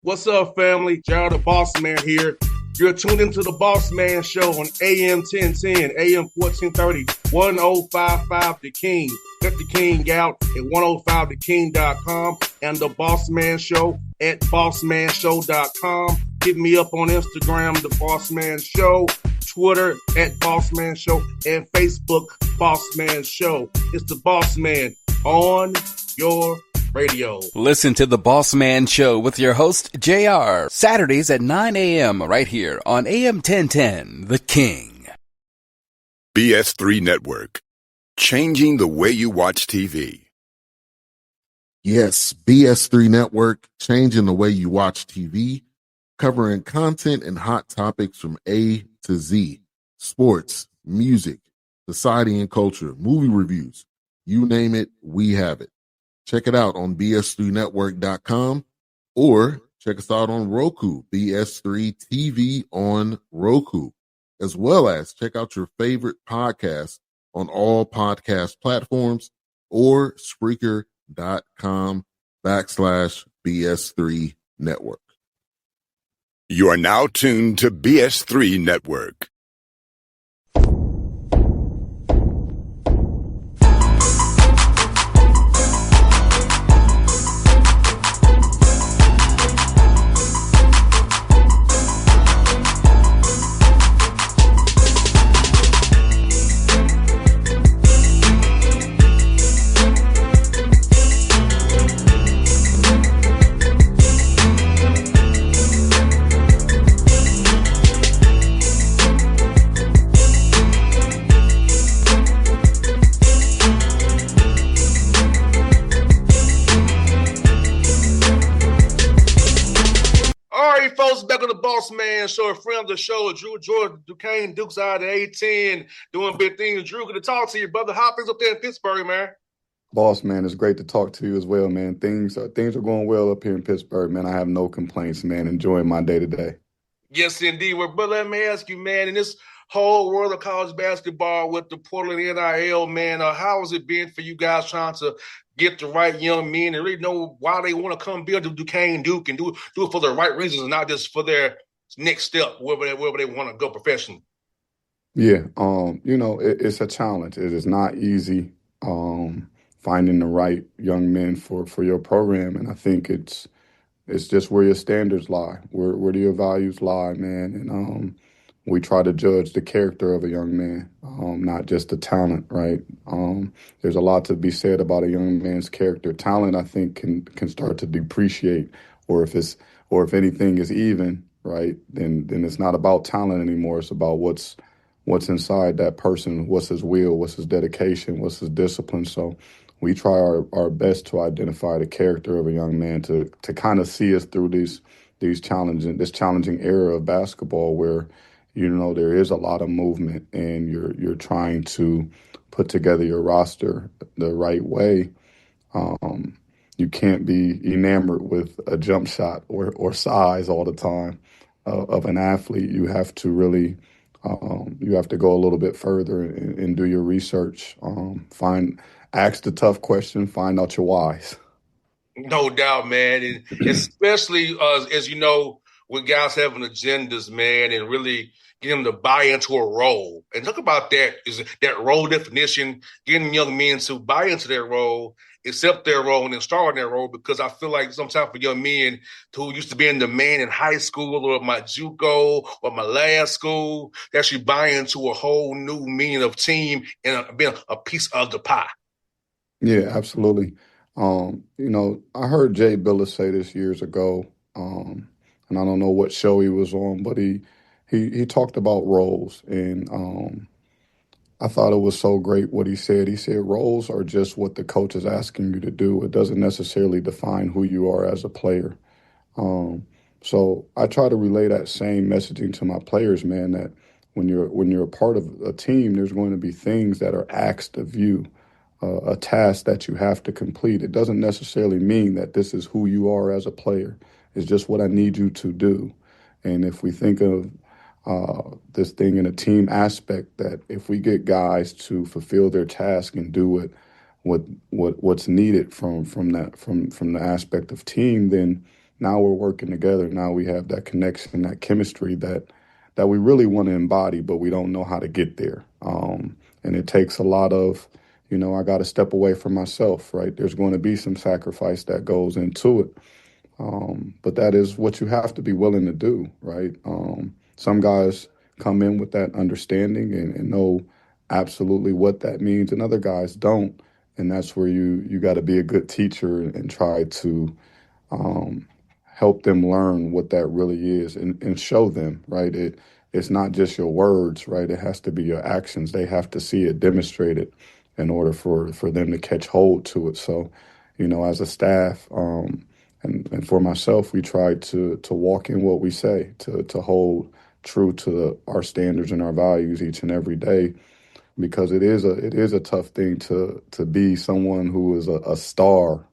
What's up, family? Gerald the Bossman here. You're tuned into the Bossman Show on AM 1010, AM 1430, 1055 The King. Let the King out at 105theking.com and the Bossman Show at bossmanshow.com. Hit me up on Instagram, The Bossman Show, Twitter at Bossman Show, and Facebook, Bossman Show. It's the Bossman on your radio. Listen to the Bossman Show with your host, JR, Saturdays at 9 a.m. right here on AM 1010, The King. BS3 Network, changing the way you watch TV. Yes, BS3 Network, changing the way you watch TV, covering content and hot topics from A to Z, sports, music, society and culture, movie reviews, you name it, we have it. Check it out on bs3network.com or check us out on Roku, BS3 TV on Roku, as well as check out your favorite podcast on all podcast platforms or Spreaker.com/BS3 Network. You are now tuned to BS3 Network. Back on the Bossman Show, a friend of the show, Drew Jordan, Duquesne, Dukes out of A10, doing big things. Drew, good to talk to you, brother. How things up there in Pittsburgh, man? Boss, man, it's great to talk to you as well, man. Things are going well up here in Pittsburgh, man. I have no complaints, man. Enjoying my day to day. Yes, indeed. Well, brother, let me ask you, man, in this whole world of college basketball with the Portland NIL, man, how has it been for you guys trying to get the right young men and really know why they want to come build the Duquesne Duke and do it for the right reasons and not just for their next step, wherever they want to go professionally? Yeah, it's a challenge. It is not easy finding the right young men for your program, and I think it's just where your standards lie, where do your values lie, man, and we try to judge the character of a young man, not just the talent, right? There's a lot to be said about a young man's character. Talent, I think, can start to depreciate, or if anything is even, right? Then it's not about talent anymore. It's about what's inside that person, what's his will, what's his dedication, what's his discipline. So we try our best to identify the character of a young man to kind of see us through this challenging era of basketball where there is a lot of movement and you're trying to put together your roster the right way. You can't be enamored with a jump shot or size all the time of an athlete. You have to really you have to go a little bit further and do your research. Ask the tough question, find out your whys. No doubt, man, and especially as you know, with guys having agendas, man, and really getting them to buy into a role. And talk about that, is that role definition, getting young men to buy into their role, accept their role, and then start in their role. Because I feel like sometimes for young men who used to be in demand in high school or my JUCO or my last school, they actually buy into a whole new meaning of team and being a piece of the pie. Yeah, absolutely. I heard Jay Billis say this years ago, and I don't know what show he was on, but he talked about roles, and I thought it was so great what he said. He said roles are just what the coach is asking you to do. It doesn't necessarily define who you are as a player. So I try to relay that same messaging to my players, man, that when you're a part of a team, there's going to be things that are asked of you, a task that you have to complete. It doesn't necessarily mean that this is who you are as a player. It's just what I need you to do. And if we think of this thing in a team aspect, that if we get guys to fulfill their task and do what's needed from the aspect of team, then now we're working together. Now we have that connection, that chemistry that we really want to embody, but we don't know how to get there. And it takes a lot of, I got to step away from myself, right? There's going to be some sacrifice that goes into it. But that is what you have to be willing to do, right? Some guys come in with that understanding and know absolutely what that means, and other guys don't. And that's where you got to be a good teacher and try to um, help them learn what that really is and show them, right? It's not just your words, right? It has to be your actions. They have to see it demonstrated in order for them to catch hold to it. So, as a staff, and for myself, we try to walk in what we say, to hold true to our standards and our values each and every day, because it is a tough thing to be someone who is a star,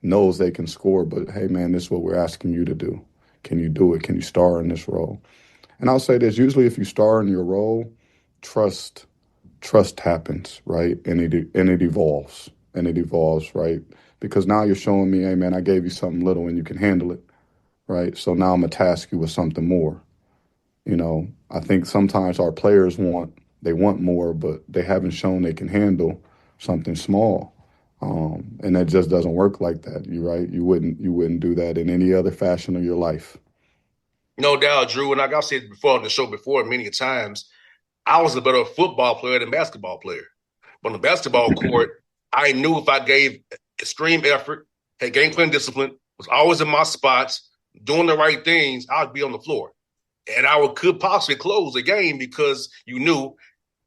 knows they can score, but hey man, this is what we're asking you to do. Can you do it? Can you star in this role? And I'll say this: usually, if you star in your role, trust trust happens, right? And it evolves, right? Because now you're showing me, hey man, I gave you something little and you can handle it, right? So now I'm gonna task you with something more. I think sometimes our players want more, but they haven't shown they can handle something small. And that just doesn't work like that. You right? You wouldn't do that in any other fashion of your life. No doubt, Drew. And like I said before on the show before many times, I was a better football player than basketball player. But on the basketball court, I knew if I gave extreme effort, had game plan discipline, was always in my spots, doing the right things, I'd be on the floor. And could possibly close the game because you knew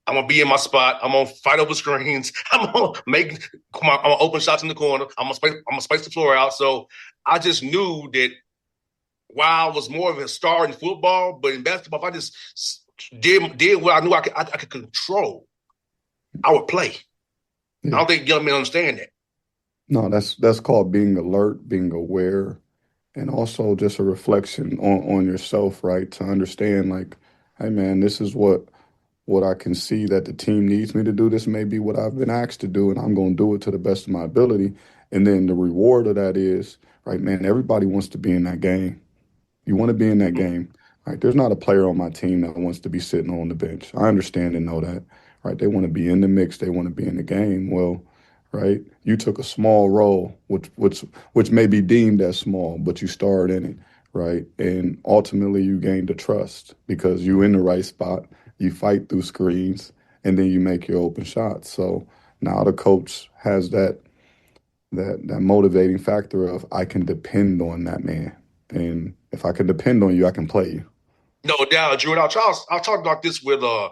I'm gonna be in my spot. I'm gonna fight over screens. I'm gonna open shots in the corner. I'm gonna space the floor out. So I just knew that while I was more of a star in football, but in basketball, if I just did what I knew I could control, I would play. I Yeah. don't think young men understand that. No, that's called being alert, being aware, and also just a reflection on yourself, right? To understand, like, hey man, this is what I can see that the team needs me to do. This may be what I've been asked to do, and I'm going to do it to the best of my ability. And then the reward of that is, right, man, everybody wants to be in that game. You want to be in that game, right? There's not a player on my team that wants to be sitting on the bench. I understand and know that, right? They want to be in the mix. They want to be in the game. Well, right, you took a small role, which may be deemed as small, but you starred in it, right? And ultimately, you gained the trust because you in the right spot. You fight through screens, and then you make your open shots. So now the coach has that motivating factor of I can depend on that man. And if I can depend on you, I can play you. No doubt, Drew. And I'll talk about this with a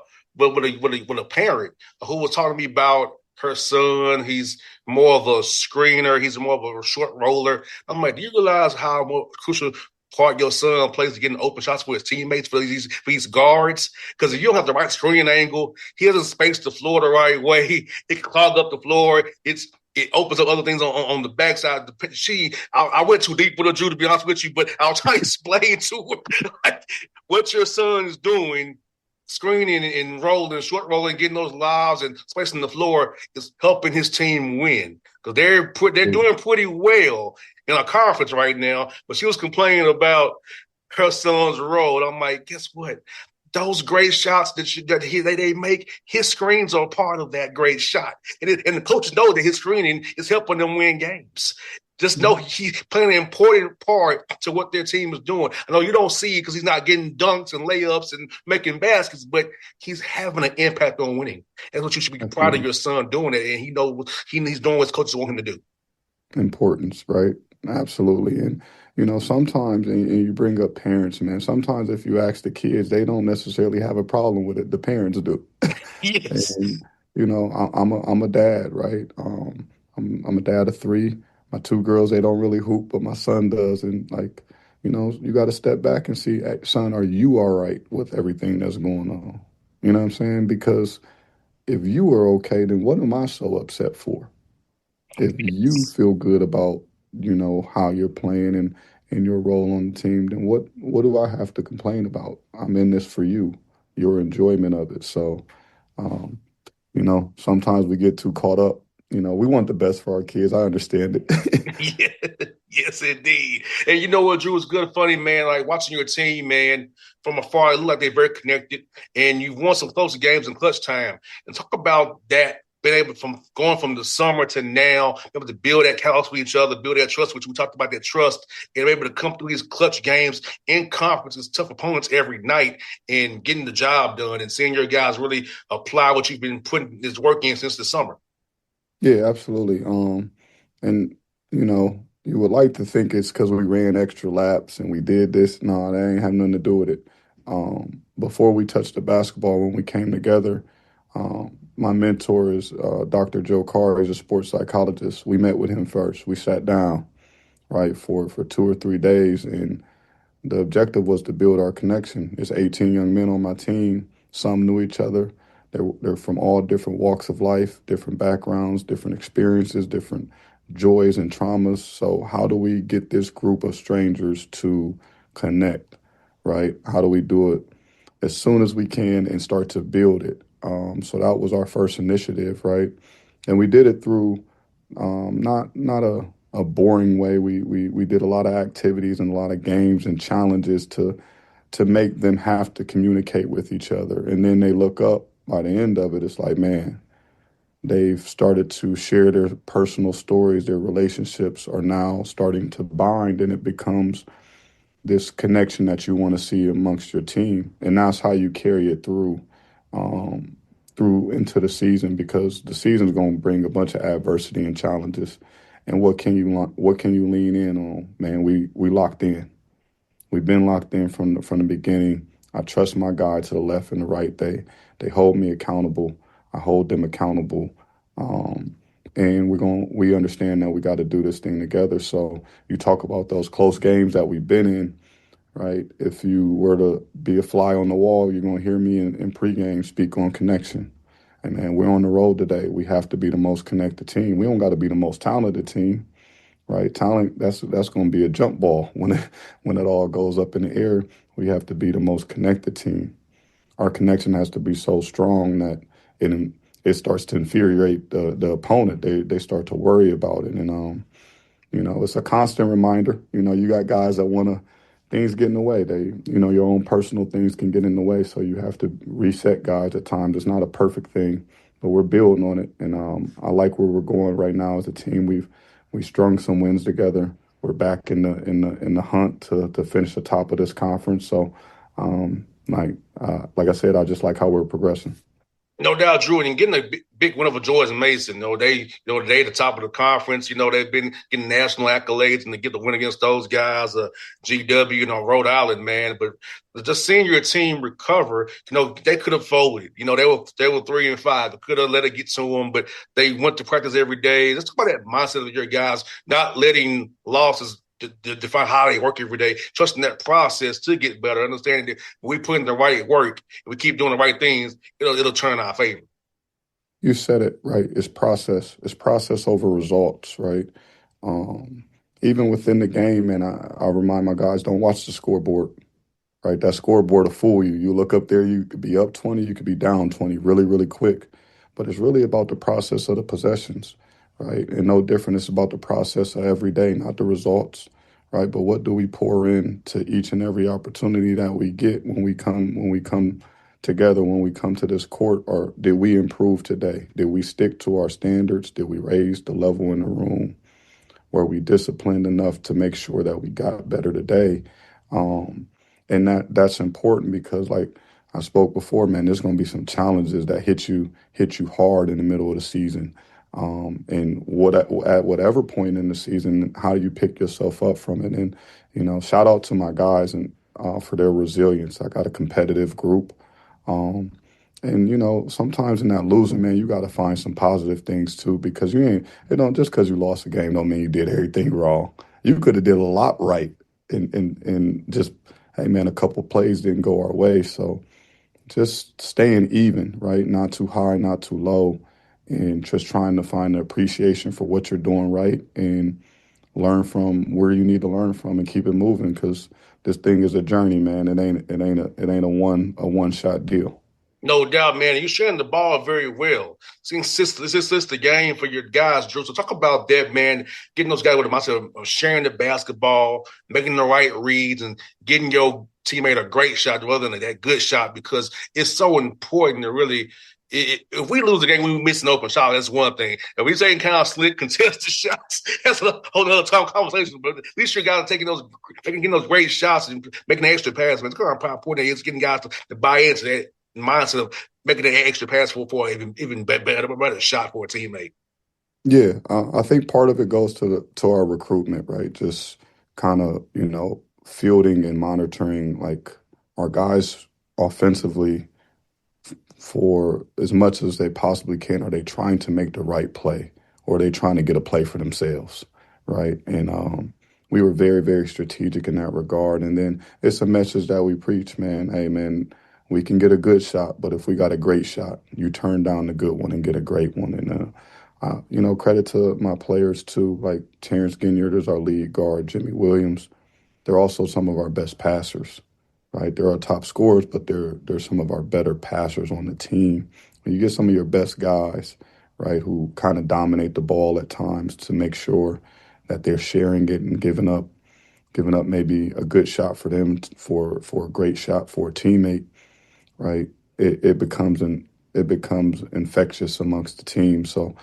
parent who was talking to me about her son. He's more of a screener. He's more of a short roller. I'm like, do you realize how more crucial part your son plays to getting open shots for his teammates, for these guards? Because if you don't have the right screen angle, he doesn't space the floor the right way. It can clog up the floor. It opens up other things on the backside. I went too deep with her, Drew, to be honest with you, but I'll try to explain to her what your son is doing, screening and rolling, short rolling, getting those lobs and spacing the floor is helping his team win because they're Yeah. doing pretty well in a conference right now. But she was complaining about her son's role. I'm like, guess what? Those great shots they make, his screens are part of that great shot, and the coaches know that his screening is helping them win games. Just know he's playing an important part to what their team is doing. I know you don't see it because he's not getting dunks and layups and making baskets, but he's having an impact on winning. That's what you should be proud of Absolutely. your son doing it, and he's doing what coaches want him to do. Importance, right? Absolutely. And sometimes, and you bring up parents, man. Sometimes if you ask the kids, they don't necessarily have a problem with it. The parents do. Yes. And I'm a dad, right? I'm a dad of three. My two girls, they don't really hoop, but my son does. And like, you got to step back and see, hey, son, are you all right with everything that's going on? You know what I'm saying? Because if you are okay, then what am I so upset for? If you feel good about, how you're playing and your role on the team, then what do I have to complain about? I'm in this for you, your enjoyment of it. So, um, sometimes we get too caught up. We want the best for our kids. I understand it. Yeah. Yes, indeed. And you know what, Drew, is good and funny, man. Like watching your team, man, from afar, it look like they're very connected. And you've won some close games in clutch time. And talk about that, being able from going from the summer to now, able to build that house with each other, build that trust, which we talked about that trust, and able to come through these clutch games in conferences, tough opponents every night, and getting the job done and seeing your guys really apply what you've been putting this work in since the summer. Yeah, absolutely. And you would like to think it's because we ran extra laps and we did this. No, that ain't have nothing to do with it. Before we touched the basketball, when we came together, my mentor is Dr. Joe Carr. He's a sports psychologist. We met with him first. We sat down, right, for 2 or 3 days, and the objective was to build our connection. There's 18 young men on my team. Some knew each other. They're from all different walks of life, different backgrounds, different experiences, different joys and traumas. So how do we get this group of strangers to connect, right? How do we do it as soon as we can and start to build it? So that was our first initiative, right? And we did it through not a boring way. We did a lot of activities and a lot of games and challenges to make them have to communicate with each other. And then they look up by the end of it, it's like, man, they've started to share their personal stories. Their relationships are now starting to bind, and it becomes this connection that you want to see amongst your team. And that's how you carry it um, through into the season, because the season's going to bring a bunch of adversity and challenges. And what can you lean in on? Man, we locked in. We've been locked in from the beginning. I trust my guy to the left and the right. They hold me accountable. I hold them accountable. Um, and we understand that we got to do this thing together. So you talk about those close games that we've been in, right? If you were to be a fly on the wall, you're gonna hear me in pregame speak on connection. And man, we're on the road today. We have to be the most connected team. We don't got to be the most talented team, right? Talent, that's going to be a jump ball when it all goes up in the air. We have to be the most connected team. Our connection has to be so strong that it it starts to infuriate the opponent. They start to worry about it, and it's a constant reminder. You got guys that want to, things get in the way. Your own personal things can get in the way. So you have to reset guys at times. It's not a perfect thing, but we're building on it. And I like where we're going right now as a team. We strung some wins together. We're back in the hunt to finish the top of this conference. So, like I said, I just like how we're progressing. No doubt, Drew, and getting a big win over Joyce and Mason. They the top of the conference. They've been getting national accolades, and to get the win against those guys, GW, Rhode Island, man. But just seeing your team recover, they could have folded. They were 3-5. They could have let it get to them, but they went to practice every day. Let's talk about that mindset of your guys, not letting losses to define how they work every day, trusting that process to get better, understanding that we put in the right work, we keep doing the right things, it'll turn our favor. You said it right. It's process. It's process over results, right? Um, Even within the game, and I remind my guys, don't watch the scoreboard, right? That scoreboard will fool you. You look up there, you could be up 20, you could be down 20 really, really quick. But it's really about the process of the possessions, right? And no different. It's about the process of every day, not the results, right? But what do we pour in to each and every opportunity that we get when we come together, when we come to this court? Or did we improve today? Did we stick to our standards? Did we raise the level in the room? Were we disciplined enough to make sure that we got better today? Um, and that's important because, like I spoke before, man, there's going to be some challenges that hit you hard in the middle of the season. And at whatever point in the season, how you pick yourself up from it. And shout out to my guys and for their resilience. I got a competitive group. Um, and sometimes in that losing, man, you got to find some positive things too, because it don't just because you lost a game don't mean you did everything wrong. You could have did a lot right, and just, hey man, a couple plays didn't go our way. So just staying even, right? Not too high, not too low, and just trying to find the appreciation for what you're doing right and learn from where you need to learn from and keep it moving, because this thing is a journey, man. It ain't a one shot deal. No doubt, man. You're sharing the ball very well. This is the game for your guys, Drew. So talk about that, man. Getting those guys with the mindset of sharing the basketball, making the right reads, and getting your teammate a great shot rather than that good shot, because it's so important to really. If we lose the game, we miss an open shot. That's one thing. If we say kind of slick, contested shots, that's a whole other time conversation. But at least you guys are getting those great shots and making the extra pass. Man, it's kind of important. It's getting guys to buy into that mindset of making an extra pass for even better shot for a teammate. Yeah, I think part of it goes to our recruitment, right? Just kind of, fielding and monitoring like our guys offensively for as much as they possibly can. Are they trying to make the right play, or are they trying to get a play for themselves, right? And we were very, very strategic in that regard. And then it's a message that we preach, man. Hey, man, we can get a good shot, but if we got a great shot, you turn down the good one and get a great one. And credit to my players too, like Terrence Ginyard is our lead guard, Jimmy Williams. They're also some of our best passers, right? They're our top scorers, but they're some of our better passers on the team. When you get some of your best guys, right, who kind of dominate the ball at times to make sure that they're sharing it and giving up maybe a good shot for them for a great shot for a teammate, right? It becomes infectious amongst the team. So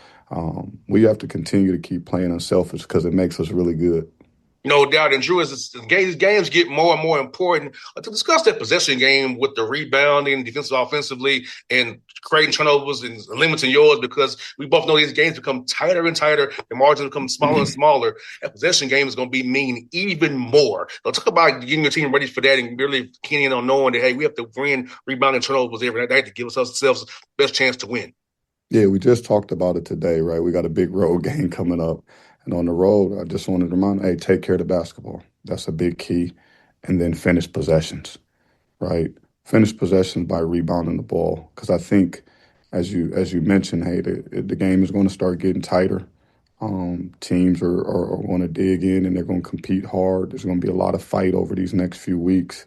we have to continue to keep playing unselfish because it makes us really good. No doubt. And Drew, as these games get more and more important, to discuss that possession game with the rebounding, offensively, and creating turnovers and limiting yours, because we both know these games become tighter and tighter, the margins become smaller and smaller. That possession game is going to be mean even more. So talk about getting your team ready for that and really keying in on knowing that, hey, we have to win rebounding turnovers every night to give ourselves the best chance to win. Yeah, we just talked about it today, right? We got a big road game coming up. And on the road, I just wanted to remind, hey, take care of the basketball. That's a big key. And then finish possessions, right? Finish possessions by rebounding the ball. Because I think, as you mentioned, hey, the game is going to start getting tighter. Teams are going to dig in and they're going to compete hard. There's going to be a lot of fight over these next few weeks.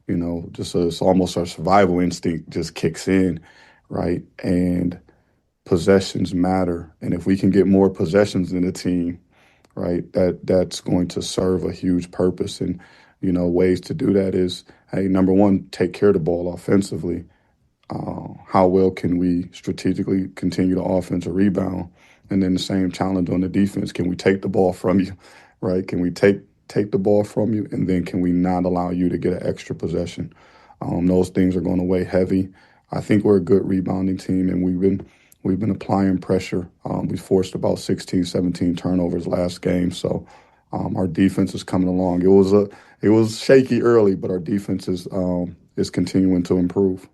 It's almost our survival instinct just kicks in, right? And possessions matter. And if we can get more possessions in the team, right, that's going to serve a huge purpose. And, ways to do that is, hey, number one, take care of the ball offensively. How well can we strategically continue to offense or rebound? And then the same challenge on the defense. Can we take the ball from you, right? Can we take the ball from you? And then can we not allow you to get an extra possession? Those things are going to weigh heavy. I think we're a good rebounding team, and we've been applying pressure. We forced about 16, 17 turnovers last game. So our defense is coming along. It was shaky early, but our defense is continuing to improve.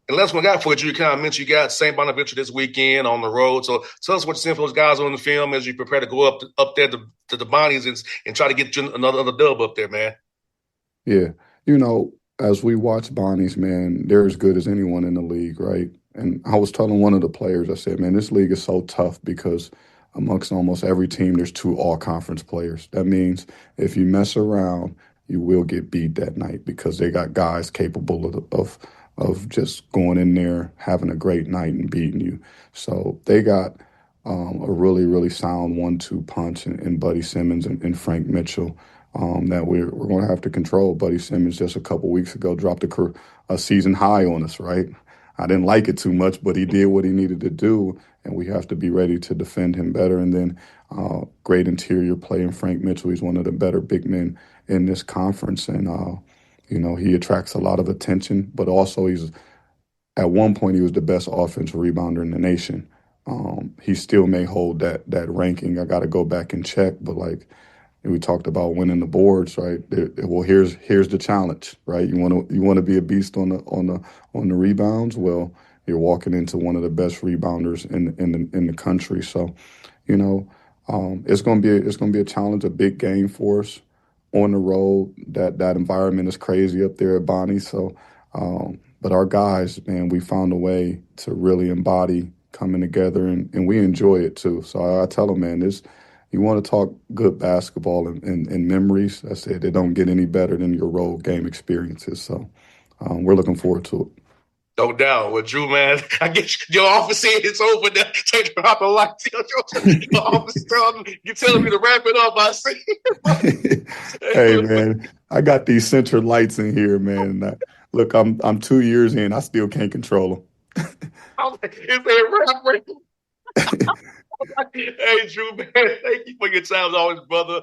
And last one I got for you kind of mentioned you got St. Bonaventure this weekend on the road. So tell us what you're seeing for those guys on the film as you prepare to go up there to the Bonnies and try to get you another dub up there, man. Yeah. As we watch Bonnie's, man, they're as good as anyone in the league, right? And I was telling one of the players, I said, man, this league is so tough because amongst almost every team, there's two all-conference players. That means if you mess around, you will get beat that night because they got guys capable of just going in there, having a great night and beating you. So they got a really, really sound 1-2 punch in Buddy Simmons and Frank Mitchell that we're going to have to control. Buddy Simmons just a couple weeks ago dropped a season high on us, right? I didn't like it too much, but he did what he needed to do, and we have to be ready to defend him better. And then great interior play in Frank Mitchell. He's one of the better big men in this conference, and he attracts a lot of attention, but also at one point he was the best offensive rebounder in the nation. He still may hold that ranking. I got to go back and check, but we talked about winning the boards, right? Well, here's the challenge, right? You want to be a beast on the rebounds. Well, you're walking into one of the best rebounders in the country. So, it's gonna be a challenge, a big game for us on the road. That environment is crazy up there at Bonnie. So, but our guys, man, we found a way to really embody coming together, and we enjoy it too. So I tell them, man, you want to talk good basketball and memories. I said they don't get any better than your road game experiences. So we're looking forward to it. No doubt. Well, Drew, man, I guess your office said it's over now. Take out the lights. Your office you're telling me to wrap it up. I see. Hey, man, I got these center lights in here, man. Look, I'm 2 years in. I still can't control I'm like, is there a wrap? Hey, Drew, man, thank you for your time as always, brother.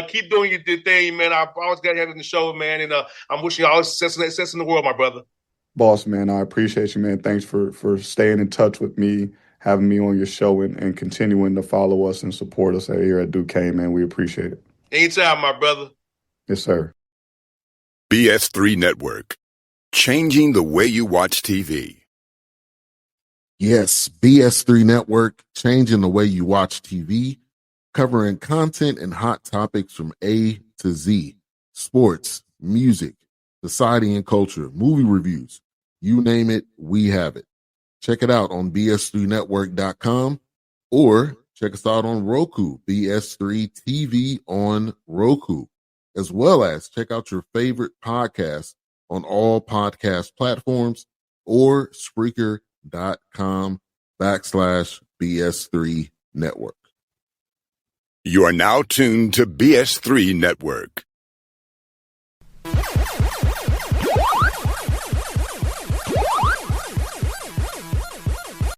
Keep doing your thing, man. I always got to have you on the show, man. And I'm wishing you all the success in the world, my brother. Boss, man, I appreciate you, man. Thanks for staying in touch with me, having me on your show, and continuing to follow us and support us here at Duquesne, man. We appreciate it. Anytime, my brother. Yes, sir. BS3 Network, changing the way you watch TV. Yes, BS3 Network, changing the way you watch TV, covering content and hot topics from A to Z, sports, music, society and culture, movie reviews, you name it, we have it. Check it out on bs3network.com or check us out on Roku, BS3 TV on Roku, as well as check out your favorite podcast on all podcast platforms or Spreaker.com/BS3 Network. You are now tuned to BS3 Network.